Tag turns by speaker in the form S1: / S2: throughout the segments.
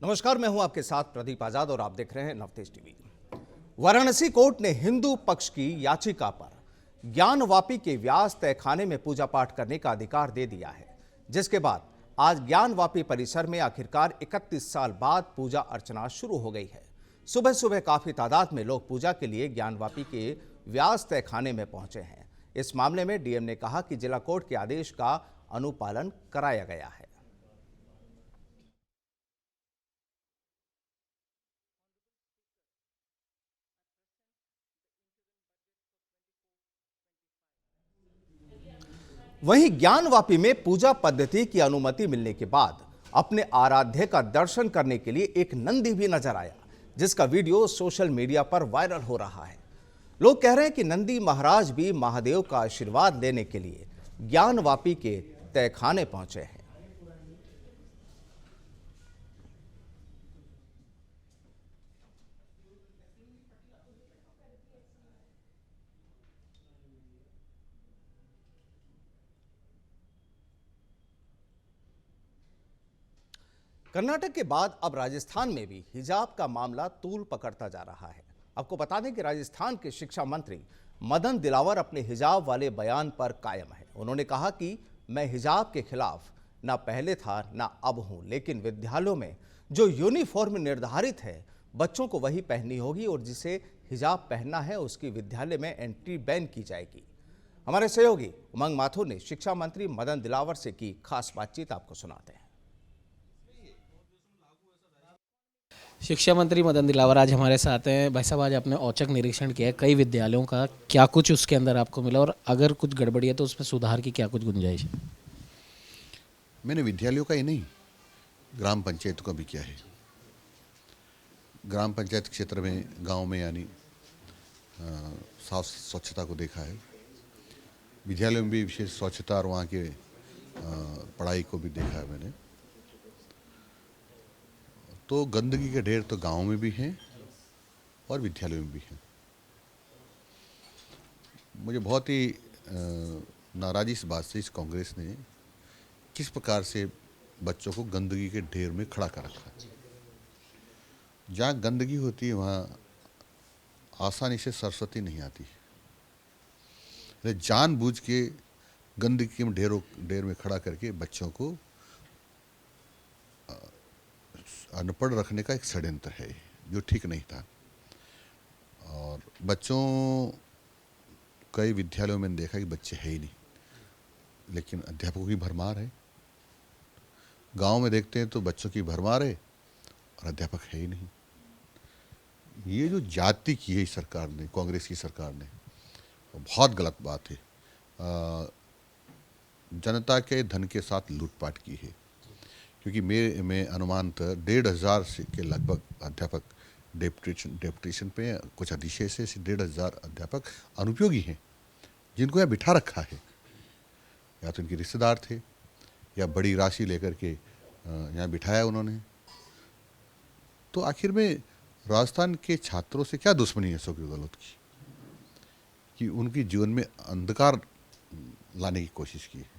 S1: नमस्कार, मैं हूं आपके साथ प्रदीप आजाद और आप देख रहे हैं नवतेज टीवी। वाराणसी कोर्ट ने हिंदू पक्ष की याचिका पर ज्ञानवापी के व्यास तहखाने में पूजा पाठ करने का अधिकार दे दिया है, जिसके बाद आज ज्ञानवापी परिसर में आखिरकार 31 साल बाद पूजा अर्चना शुरू हो गई है। सुबह सुबह काफी तादाद में लोग पूजा के लिए ज्ञानवापी के व्यास तहखाने में पहुंचे हैं। इस मामले में डीएम ने कहा कि जिला कोर्ट के आदेश का अनुपालन कराया गया है। वहीं ज्ञानवापी में पूजा पद्धति की अनुमति मिलने के बाद अपने आराध्य का दर्शन करने के लिए एक नंदी भी नजर आया, जिसका वीडियो सोशल मीडिया पर वायरल हो रहा है। लोग कह रहे हैं कि नंदी महाराज भी महादेव का आशीर्वाद लेने के लिए ज्ञानवापी के तहखाने पहुंचे हैं। कर्नाटक के बाद अब राजस्थान में भी हिजाब का मामला तूल पकड़ता जा रहा है। आपको बता दें कि राजस्थान के शिक्षा मंत्री मदन दिलावर अपने हिजाब वाले बयान पर कायम है। उन्होंने कहा कि मैं हिजाब के खिलाफ ना पहले था ना अब हूं, लेकिन विद्यालयों में जो यूनिफॉर्म निर्धारित है बच्चों को वही पहननी होगी और जिसे हिजाब पहनना है उसकी विद्यालय में एंट्री बैन की जाएगी। हमारे सहयोगी उमंग माथुर ने शिक्षा मंत्री मदन दिलावर से की खास बातचीत आपको सुनाते हैं।
S2: शिक्षा मंत्री मदन दिलावर आज हमारे साथ हैं। भाई साहब, आज आपने औचक निरीक्षण किया है कई विद्यालयों का, क्या कुछ उसके अंदर आपको मिला और अगर कुछ गड़बड़ी है तो उसमें सुधार की क्या कुछ गुंजाइश है?
S3: मैंने विद्यालयों का ही नहीं, ग्राम पंचायतों का भी किया है। ग्राम पंचायत क्षेत्र में, गांव में यानी साफ स्वच्छता को देखा है। विद्यालयों में भी विशेष स्वच्छता और वहाँ के पढ़ाई को भी देखा है मैंने। तो गंदगी के ढेर तो गांव में भी हैं और विद्यालयों में भी हैं। मुझे बहुत ही नाराज़ी इस बात से इस कांग्रेस ने किस प्रकार से बच्चों को गंदगी के ढेर में खड़ा कर रखा है। जहाँ गंदगी होती है वहाँ आसानी से सरस्वती नहीं आती है। जानबूझ के गंदगी के ढेर में खड़ा करके बच्चों को अनपढ़ रखने का एक षड्यंत्र है जो ठीक नहीं था। और बच्चों, कई विद्यालयों में देखा कि बच्चे है ही नहीं, लेकिन अध्यापकों की भरमार है। गांव में देखते हैं तो बच्चों की भरमार है और अध्यापक है ही नहीं। ये जो जाति की है सरकार ने, कांग्रेस की सरकार ने, बहुत गलत बात है। जनता के धन के साथ लूटपाट की है, क्योंकि मैं अनुमानतः 1,500 के लगभग अध्यापक डेपुटेशन पे हैं। कुछ अधिशेष से 1,500 अध्यापक अनुपयोगी हैं जिनको यहाँ बिठा रखा है। या तो इनके रिश्तेदार थे या बड़ी राशि लेकर के यहाँ बिठाया उन्होंने। तो आखिर में राजस्थान के छात्रों से क्या दुश्मनी है अशोक गहलोत की कि उनकी जीवन में अंधकार लाने की कोशिश की है।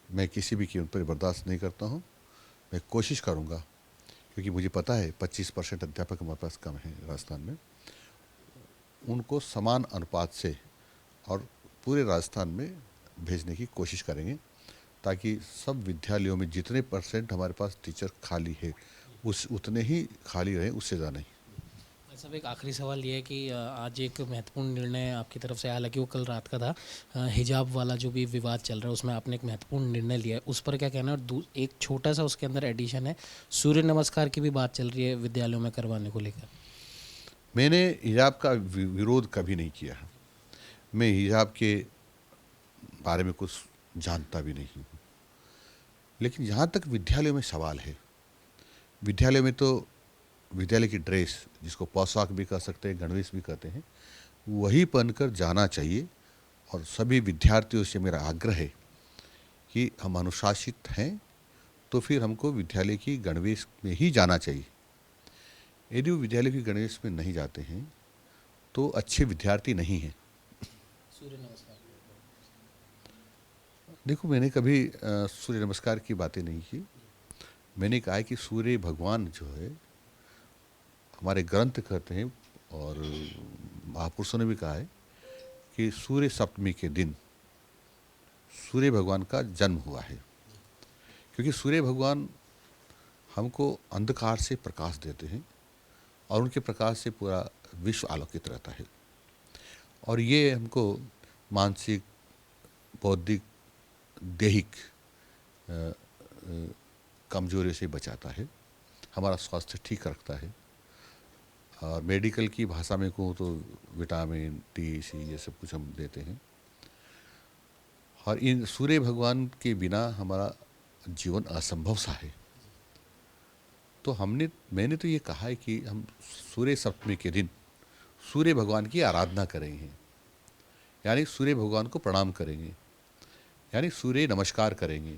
S3: मैं किसी भी कीमत पर बर्दाश्त नहीं करता हूँ। मैं कोशिश करूंगा, क्योंकि मुझे पता है 25% अध्यापक हमारे पास कम है राजस्थान में। उनको समान अनुपात से और पूरे राजस्थान में भेजने की कोशिश करेंगे, ताकि सब विद्यालयों में जितने % हमारे पास टीचर खाली है उतने ही खाली रहे, उससे ज़्यादा नहीं।
S2: सब एक आखिरी सवाल ये है कि आज एक महत्वपूर्ण निर्णय आपकी तरफ से, हालांकि वो कल रात का था, हिजाब वाला जो भी विवाद चल रहा है उसमें आपने एक महत्वपूर्ण निर्णय लिया है, उस पर क्या कहना है? और एक छोटा सा उसके अंदर एडिशन है, सूर्य नमस्कार की भी बात चल रही है विद्यालयों में करवाने को लेकर।
S3: मैंने हिजाब का विरोध कभी नहीं किया। मैं हिजाब के बारे में कुछ जानता भी नहीं हूँ। लेकिन जहाँ तक विद्यालयों में सवाल है, विद्यालय में तो विद्यालय की ड्रेस, जिसको पोशाक भी कह सकते हैं, गणवेश भी कहते हैं, वही पहनकर जाना चाहिए। और सभी विद्यार्थियों से मेरा आग्रह है कि हम अनुशासित हैं तो फिर हमको विद्यालय की गणवेश में ही जाना चाहिए। यदि वो विद्यालय की गणवेश में नहीं जाते हैं तो अच्छे विद्यार्थी नहीं हैं।
S2: सूर्य नमस्कार,
S3: देखो, मैंने कभी सूर्य नमस्कार की बातें नहीं की। मैंने कहा है कि सूर्य भगवान जो है, हमारे ग्रंथ कहते हैं और महापुरुषों ने भी कहा है कि सूर्य सप्तमी के दिन सूर्य भगवान का जन्म हुआ है, क्योंकि सूर्य भगवान हमको अंधकार से प्रकाश देते हैं और उनके प्रकाश से पूरा विश्व आलोकित रहता है, और ये हमको मानसिक, बौद्धिक, दैहिक कमजोरी से बचाता है, हमारा स्वास्थ्य ठीक रखता है। और मेडिकल की भाषा में कहूँ तो विटामिन डी, सी, ये सब कुछ हम देते हैं। और इन सूर्य भगवान के बिना हमारा जीवन असंभव सा है। तो मैंने तो ये कहा है कि हम सूर्य सप्तमी के दिन सूर्य भगवान की आराधना करेंगे, यानी सूर्य भगवान को प्रणाम करेंगे, यानी सूर्य नमस्कार करेंगे।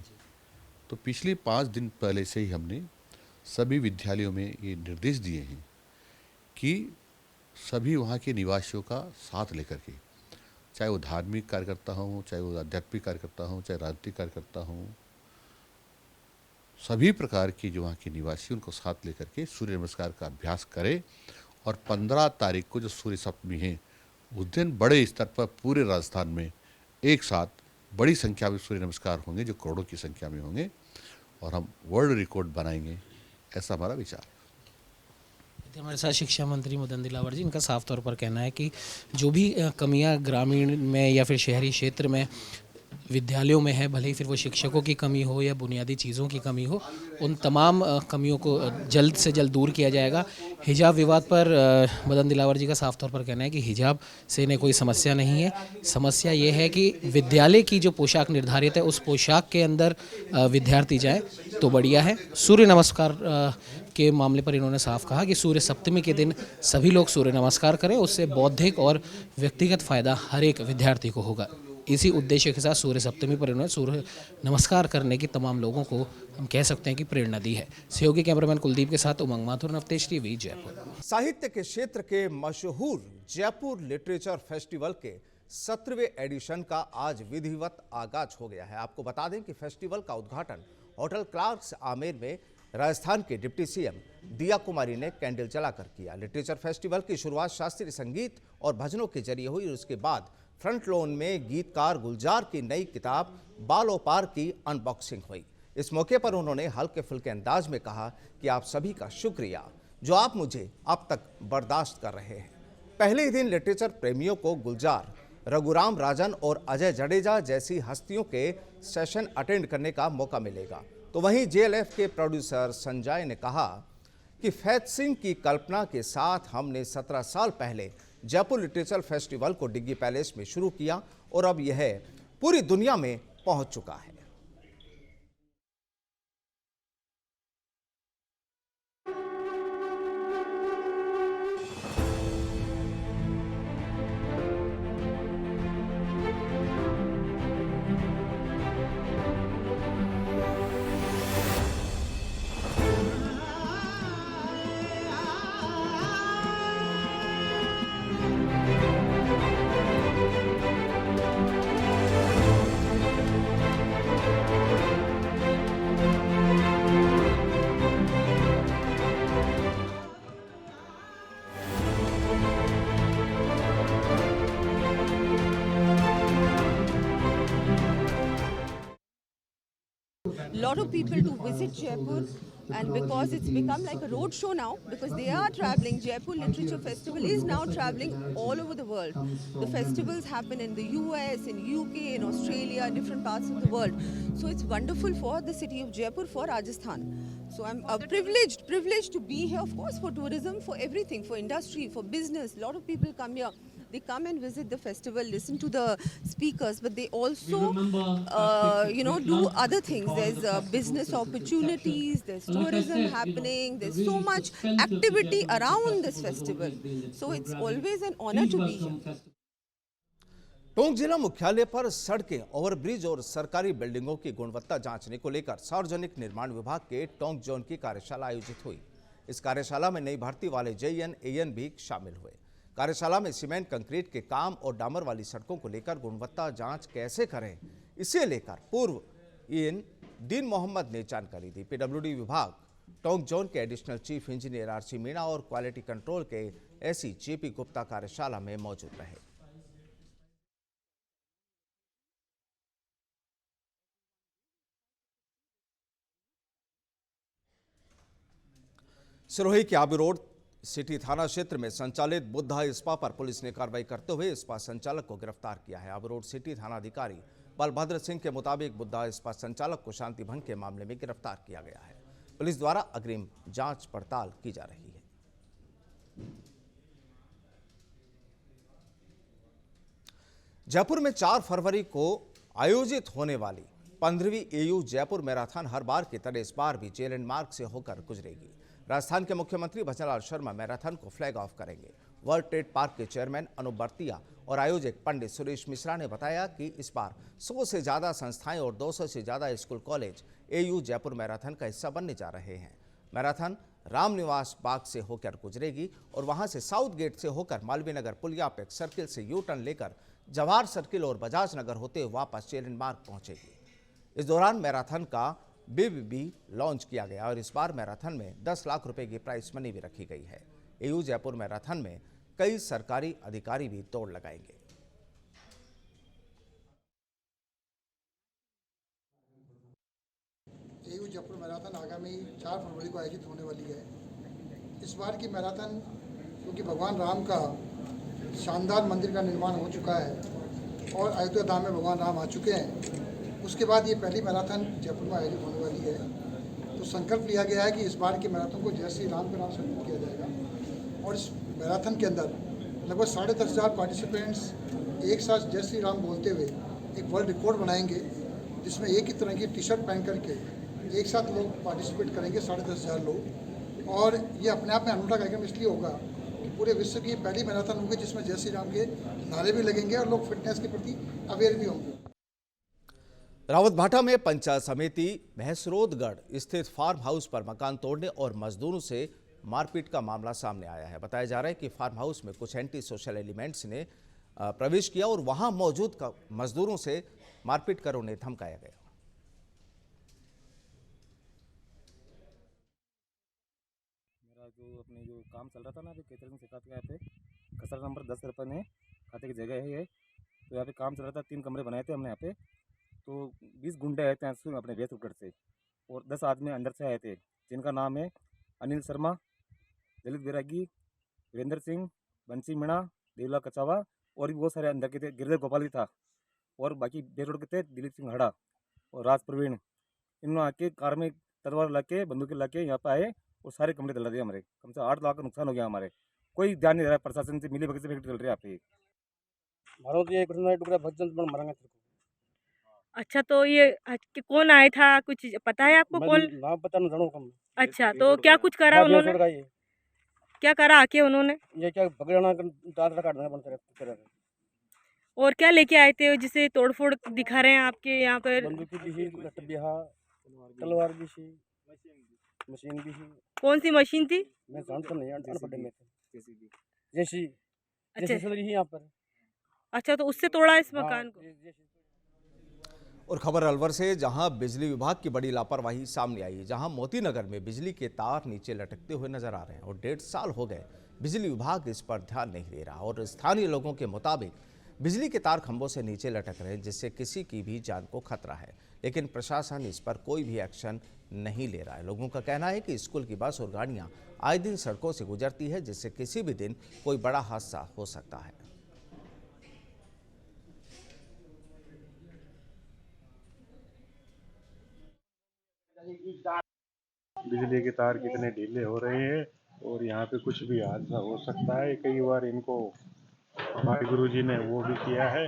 S3: तो पिछले 5 दिन पहले से ही हमने सभी विद्यालयों में ये निर्देश दिए हैं कि सभी वहाँ के निवासियों का साथ लेकर के, चाहे वो धार्मिक कार्यकर्ता हों, चाहे वो आध्यात्मिक कार्यकर्ता हों, चाहे राजनीतिक कार्यकर्ता हों, सभी प्रकार के जो वहाँ के निवासी उनको साथ लेकर के सूर्य नमस्कार का अभ्यास करें। और 15 तारीख को जो सूर्य सप्तमी है, उस दिन बड़े स्तर पर पूरे राजस्थान में एक साथ बड़ी संख्या में सूर्य नमस्कार होंगे, जो करोड़ों की संख्या में होंगे, और हम वर्ल्ड रिकॉर्ड बनाएंगे, ऐसा हमारा विचार है।
S2: हमारे साथ शिक्षा मंत्री मदन दिलावर जी, इनका साफ तौर पर कहना है कि जो भी कमियां ग्रामीण में या फिर शहरी क्षेत्र में विद्यालयों में है, भले ही फिर वो शिक्षकों की कमी हो या बुनियादी चीज़ों की कमी हो, उन तमाम कमियों को जल्द से जल्द दूर किया जाएगा। हिजाब विवाद पर मदन दिलावर जी का साफ तौर पर कहना है कि हिजाब से इन्हें कोई समस्या नहीं है, समस्या ये है कि विद्यालय की जो पोशाक निर्धारित है उस पोशाक के अंदर विद्यार्थी जाए तो बढ़िया है। सूर्य नमस्कार के मामले पर इन्होंने साफ कहा कि सूर्य सप्तमी के दिन सभी लोग सूर्य नमस्कार करें, उससे बौद्धिक और व्यक्तिगत फ़ायदा हर एक विद्यार्थी को होगा। इसी उद्देश्य के साथ सूर्य सप्तमी पर इन्होंने सूर्य नमस्कार करने की तमाम लोगों को हम कह सकते हैं कि प्रेरणा दी है। सहयोगी कैमरामैन कुलदीप के साथ उमंग माथुर, नवतेज टीवी, जयपुर।
S1: साहित्य के क्षेत्र के मशहूर जयपुर लिटरेचर फेस्टिवल के 17वें एडिशन का आज विधिवत आगाज हो गया है। आपको बता दें कि फेस्टिवल का उद्घाटन होटल क्लार्क्स आमेर में राजस्थान के डिप्टी सीएम दिया कुमारी ने कैंडल जलाकर किया। लिटरेचर फेस्टिवल की शुरुआत शास्त्रीय संगीत और भजनों के जरिए हुई और उसके बाद फ्रंट लॉन में गीतकार गुलजार की नई किताब बालों पार की अनबॉक्सिंग हुई। इस मौके पर उन्होंने हल्के फुल्के अंदाज में कहा कि आप सभी का शुक्रिया जो आप मुझे अब तक बर्दाश्त कर रहे हैं। पहले ही दिन लिटरेचर प्रेमियों को गुलजार, रघुराम राजन और अजय जडेजा जैसी हस्तियों के सेशन अटेंड करने का मौका मिलेगा। तो वहीं जेएलएफ के प्रोड्यूसर संजय ने कहा कि फैज सिंह की कल्पना के साथ हमने 17 साल पहले जयपुर लिटरेचर फेस्टिवल को डिग्गी पैलेस में शुरू किया और अब यह पूरी दुनिया में पहुंच चुका है।
S4: Lot of people to visit Jaipur, and because it's become like a road show now, because they are traveling. Jaipur Literature Festival is now traveling all over the world. The festivals happen in the US, in UK, in Australia, different parts of the world. So it's wonderful for the city of Jaipur, for Rajasthan. So I'm privileged to be here, of course, for tourism, for everything, for industry, for business. A lot of people come here. They come and visit the festival, listen to the speakers, but they also, do other things. There's business opportunities, there's tourism happening, there's so much activity around this festival. So it's always an honor to be here.
S1: Tonk जिला मुख्यालय पर सड़कें, overbridge और सरकारी बिल्डिंगों की गुणवत्ता जांचने को लेकर सार्वजनिक निर्माण विभाग के टोंक जोन की कार्यशाला आयोजित हुई। इस कार्यशाला में नई भर्ती वाले जेईएन, एएन भी शामिल हुए। कार्यशाला में सीमेंट, कंक्रीट के काम और डामर वाली सड़कों को लेकर गुणवत्ता जांच कैसे करें, इसे लेकर पूर्व एएन दीन मोहम्मद ने जानकारी दी। पीडब्ल्यूडी विभाग टोंक जोन के additional chief engineer RC Meena और क्वालिटी कंट्रोल के एसई जेपी गुप्ता कार्यशाला में मौजूद रहे। सिरोही के आबू रोड सिटी थाना क्षेत्र में संचालित बुद्धा स्पा पर पुलिस ने कार्रवाई करते हुए स्पा संचालक को गिरफ्तार किया है। आबू रोड सिटी थाना अधिकारी बलभद्र सिंह के मुताबिक बुद्धा स्पा संचालक को शांति भंग के मामले में गिरफ्तार किया गया है। पुलिस द्वारा अग्रिम जांच पड़ताल की जा रही है। जयपुर में 4 फरवरी को आयोजित होने वाली 15वीं एयू जयपुर मैराथन हर बार की तरह इस बार भी जेएलएन मार्ग से होकर गुजरेगी। राजस्थान के मुख्यमंत्री भजनलाल शर्मा मैराथन को फ्लैग ऑफ करेंगे। वर्ल्ड ट्रेड पार्क के चेयरमैन अनूप बर्तिया और आयोजक पंडित सुरेश मिश्रा ने बताया कि इस बार 100 से ज्यादा संस्थाएं और 200 से ज्यादा school college AU Jaipur marathon का हिस्सा बनने जा रहे हैं। मैराथन रामनिवास बाग से होकर गुजरेगी और वहां से साउथ गेट से होकर मालवीय नगर पुलिया पेक सर्किल से यू टर्न लेकर जवाहर सर्किल और बजाज नगर होते हुए वापस जेएलएन मार्ग पहुंचेगी। इस दौरान मैराथन का बिब भी लॉन्च किया गया और इस बार मैराथन में 10 लाख रुपए की प्राइस मनी भी रखी गई है। एयू जयपुर मैराथन में कई सरकारी अधिकारी भी दौड़ लगाएंगे।
S5: एयू जयपुर मैराथन आगामी 4 फरवरी को आयोजित होने वाली है। इस बार की मैराथन क्योंकि भगवान राम का शानदार मंदिर का निर्माण हो चुका है और अयोध्या धाम में भगवान राम आ चुके हैं, उसके बाद ये पहली मैराथन जयपुर में आयोजित होने वाली है। तो संकल्प लिया गया है कि इस बार की मैराथन को जय श्री राम के नाम से शुरू किया जाएगा और इस मैराथन के अंदर लगभग 10,500 पार्टिसिपेंट्स एक साथ जय श्री राम बोलते हुए एक वर्ल्ड रिकॉर्ड बनाएंगे, जिसमें एक ही तरह की टी शर्ट पहन करके एक साथ लोग पार्टिसिपेट करेंगे, 10,500 लोग। और ये अपने आप में अनूठा कार्यक्रम इसलिए होगा कि पूरे विश्व की पहली मैराथन होगी जिसमें जय श्री राम के नारे भी लगेंगे और लोग फिटनेस के प्रति अवेयर भी होंगे।
S1: रावतभाटा में पंचायत समिति भैंसरोदगढ़ स्थित फार्म हाउस पर मकान तोड़ने और मजदूरों से मारपीट का मामला सामने आया है। बताया जा रहा है कि फार्म हाउस में कुछ एंटी सोशल एलिमेंट्स ने प्रवेश किया और वहां मौजूद मजदूरों से मारपीट कर उन्हें धमकाया गया।
S6: मेरा जो अपने जो काम चल रहा था ना, अभी केतरन से खाते यहाँ पे खसरा नंबर 10 है, खाते की जगह है ये। तो यहाँ पे काम चल रहा था, 3 कमरे बनाए थे हमने यहाँ पे। तो 20 गुंडे आए थे अपने भैंसरोदगढ़ से और 10 आदमी अंदर से आए थे, जिनका नाम है अनिल शर्मा, दलित बैरागी, वीरेंद्र सिंह, बंसी मीणा, देवला कचावा और भी बहुत सारे अंदर के थे। गिरधर गोपाल भी था और बाकी भैंसरोड के थे दिलीप सिंह हड़ा और राज प्रवीण। इन्होंने आके कार में तलवार ला के बंदूकें ला के यहाँ पे आए और सारे कमरे जला दिए हमारे। कम से 8 लाख का नुकसान हो गया हमारे। कोई ध्यान नहीं दे रहा है, प्रशासन से मिली भगत से फैक्ट्री चल रही है यहाँ पे।
S7: मारो तो ये कृष्ण टुकड़ा भजन पण मारेंगे तेरे को।
S8: अच्छा, तो ये कौन आया था, कुछ पता है आपको? कौन
S7: नाम पता नहीं जानो कम।
S8: अच्छा, तो क्या कुछ करा उन्होंने?
S7: ये
S8: क्या करा आके उन्होंने?
S7: क्या भगड़ना दांत काट देना बनते रहते।
S8: और क्या लेके आए थे जिसे तोड़फोड़ दिखा रहे हैं आपके यहाँ पर?
S7: बंदूक भी थी, लठबिहा, तलवार भी थी, मशीन भी थी।
S8: कौन सी मशीन थी?
S7: मैं जानता नहीं, अनपढ़ में थे। जैसी
S8: अच्छा।
S7: जैसी चल रही है यहाँ पर।
S8: अच्छा, तो उससे तोड़ा इस मकान को?
S1: और खबर अलवर से, जहां बिजली विभाग की बड़ी लापरवाही सामने आई है। जहां मोती नगर में बिजली के तार नीचे लटकते हुए नजर आ रहे हैं और 1.5 साल हो गए बिजली विभाग इस पर ध्यान नहीं दे रहा और स्थानीय लोगों के मुताबिक बिजली के तार खंभों से नीचे लटक रहे हैं, जिससे किसी की भी जान को खतरा है, लेकिन प्रशासन इस पर कोई भी एक्शन नहीं ले रहा है। लोगों का कहना है कि स्कूल की बस और गाड़ियां आए दिन सड़कों से गुजरती है, जिससे किसी भी दिन कोई बड़ा हादसा हो सकता है।
S9: बिजली के तार कितने ढीले हो रहे हैं और यहाँ पे कुछ भी हादसा हो सकता है। कई बार इनको हमारे गुरुजी ने वो भी किया है,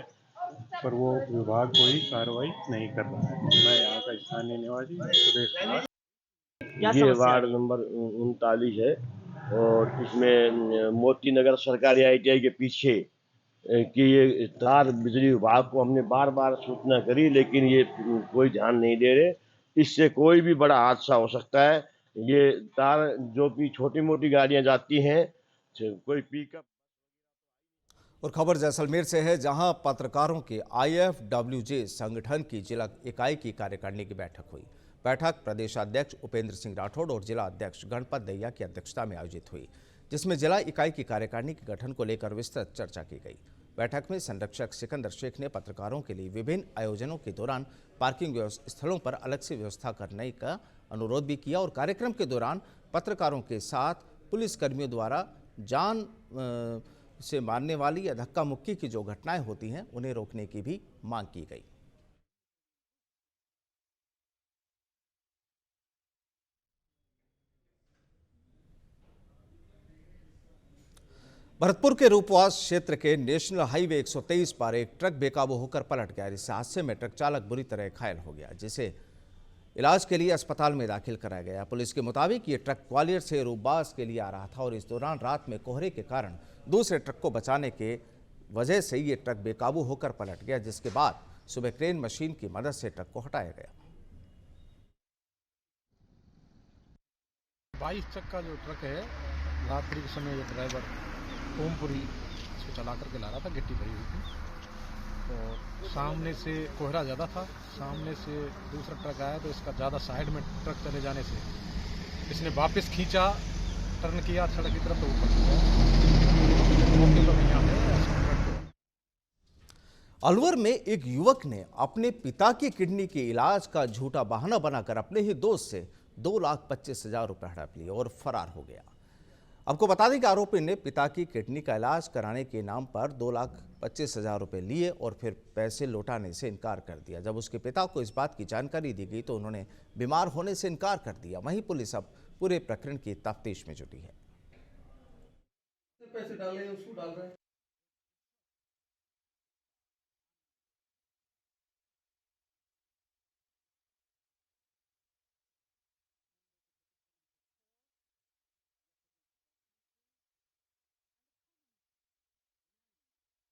S9: पर वो विभाग कोई कार्रवाई नहीं कर रहा है। मैं यहाँ का स्थानीय निवासी सुरेश कुमार।
S10: ये वार्ड नंबर 39 है और इसमें मोती नगर सरकारी ITI के पीछे कि ये तार बिजली विभाग को हमने बार बार सूचना करी, लेकिन ये कोई ध्यान नहीं दे रहे। इससे कोई भी बड़ा हादसा हो सकता है। ये तार जो भी छोटी मोटी गाड़ियां जाती हैं, कोई पिकअप।
S1: और खबर जैसलमेर से है, जहां पत्रकारों के IFWJ संगठन की जिला इकाई की कार्यकारिणी की बैठक हुई। बैठक प्रदेशाध्यक्ष उपेंद्र सिंह राठौड़ और जिला अध्यक्ष गणपत दैया की अध्यक्षता में आयोजित हुई, जिसमें जिला इकाई की कार्यकारिणी के गठन को लेकर विस्तृत चर्चा की गई। बैठक में संरक्षक सिकंदर शेख ने पत्रकारों के लिए विभिन्न आयोजनों के दौरान पार्किंग स्थलों पर अलग से व्यवस्था करने का अनुरोध भी किया और कार्यक्रम के दौरान पत्रकारों के साथ पुलिसकर्मियों द्वारा जान से मारने वाली या धक्का मुक्की की जो घटनाएं होती हैं उन्हें रोकने की भी मांग की गई। भरतपुर के रूपवास क्षेत्र के नेशनल हाईवे 123 पर एक ट्रक बेकाबू होकर पलट गया। इस हादसे में ट्रक चालक बुरी तरह घायल हो गया, जिसे इलाज के लिए अस्पताल में दाखिल कराया गया। पुलिस के मुताबिक ये ट्रक ग्वालियर से रूपवास के लिए आ रहा था और इस दौरान रात में कोहरे के कारण दूसरे ट्रक को बचाने के वजह से ये ट्रक बेकाबू होकर पलट गया, जिसके बाद सुबह क्रेन मशीन की मदद से ट्रक को हटाया गया।
S11: 22 चक्का जो ट्रक है, रात्रि के समय ये ड्राइवर ओमपुरी इसको चला करके ला रहा था, गिट्टी भरी हुई थी और सामने से कोहरा ज़्यादा था, सामने से दूसरा ट्रक आया तो इसका ज़्यादा साइड में ट्रक चले जाने से इसने वापस खींचा, टर्न किया सड़क की तरफ तो ऊपर मौके पर नहीं आते।
S1: अलवर में एक युवक ने अपने पिता की किडनी के इलाज का झूठा बहाना बनाकर अपने ही दोस्त से 2,25,000 रुपये हड़प लिए और फरार हो गया। आपको बता दें कि आरोपी ने पिता की किडनी का इलाज कराने के नाम पर 2,25,000 रुपये लिए और फिर पैसे लौटाने से इनकार कर दिया। जब उसके पिता को इस बात की जानकारी दी गई तो उन्होंने बीमार होने से इनकार कर दिया। वहीं पुलिस अब पूरे प्रकरण की तफ्तीश में जुटी है।
S12: पैसे डाले उसको डाल रहे हैं।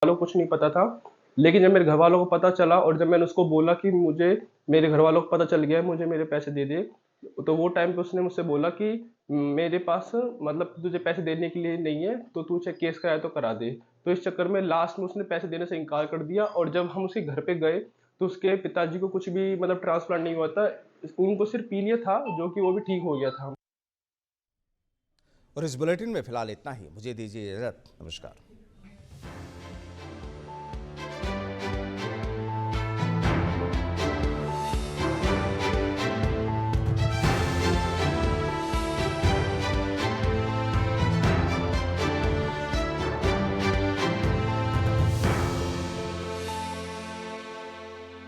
S13: वालों को कुछ नहीं पता था, लेकिन जब मेरे घर वालों को पता चला और जब मैंने उसको बोला कि मुझे मेरे घर वालों को पता चल गया है, मुझे मेरे पैसे दे दे, तो वो टाइम पे उसने मुझसे बोला कि मेरे पास मतलब तुझे पैसे देने के लिए नहीं है, तो तू चाहे केस कराए तो करा दे। तो इस चक्कर में लास्ट में उसने पैसे देने से इनकार कर दिया और जब हम उसके घर पे गए तो उसके पिताजी को कुछ भी मतलब ट्रांसप्लांट नहीं हुआ था, उनको सिर्फ पीलिया था जो कि वो भी ठीक हो गया था।
S1: और इस बुलेटिन में फिलहाल इतना ही। मुझे दीजिए इजाजत। नमस्कार।